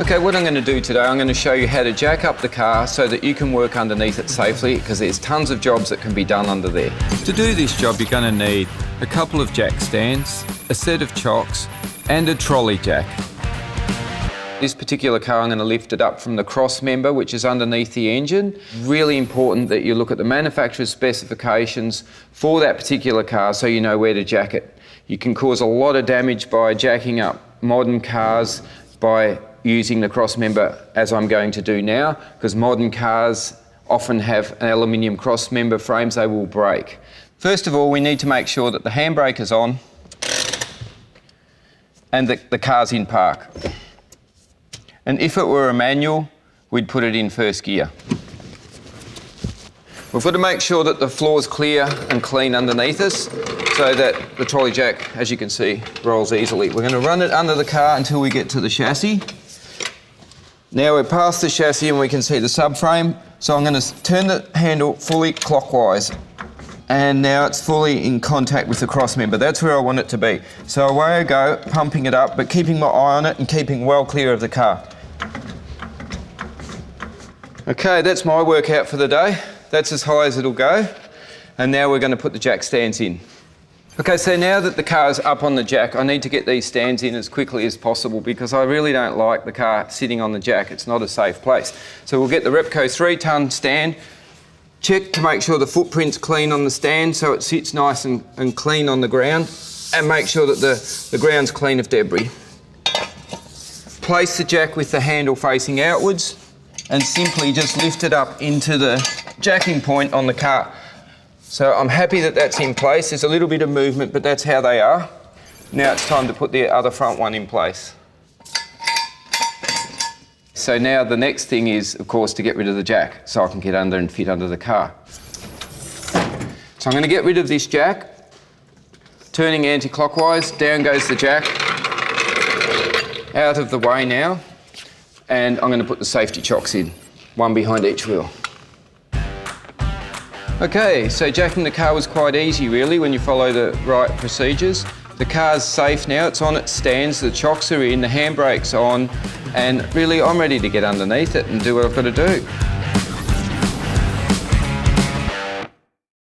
Okay, what I'm going to do today, I'm going to show you how to jack up the car so that you can work underneath it safely, because there's tons of jobs that can be done under there. To do this job, you're going to need a couple of jack stands, a set of chocks, and a trolley jack. This particular car, I'm going to lift it up from the cross member, which is underneath the engine. Really important that you look at the manufacturer's specifications for that particular car so you know where to jack it. You can cause a lot of damage by jacking up modern cars by using the cross member, as I'm going to do now, because modern cars often have an aluminium cross member frames, they will break. First of all, we need to make sure that the handbrake is on and the car's in park. And if it were a manual, we'd put it in first gear. We've got to make sure that the floor's clear and clean underneath us so that the trolley jack, as you can see, rolls easily. We're going to run it under the car until we get to the chassis. Now we're past the chassis and we can see the subframe, so I'm going to turn the handle fully clockwise. And now it's fully in contact with the cross member. That's where I want it to be. So away I go, pumping it up, but keeping my eye on it and keeping well clear of the car. Okay, that's my workout for the day. That's as high as it'll go. And now we're going to put the jack stands in. Okay, so now that the car's up on the jack, I need to get these stands in as quickly as possible because I really don't like the car sitting on the jack. It's not a safe place. So we'll get the Repco 3-ton stand, check to make sure the footprint's clean on the stand so it sits nice and clean on the ground, and make sure that the ground's clean of debris. Place the jack with the handle facing outwards and simply just lift it up into the jacking point on the car. So I'm happy that that's in place. There's a little bit of movement, but that's how they are. Now it's time to put the other front one in place. So now the next thing is, of course, to get rid of the jack so I can get under and fit under the car. So I'm going to get rid of this jack, turning anti-clockwise, down goes the jack, out of the way now, and I'm going to put the safety chocks in, one behind each wheel. Okay, so jacking the car was quite easy really when you follow the right procedures. The car's safe now, it's on its stands, the chocks are in, the handbrake's on, and really I'm ready to get underneath it and do what I've got to do.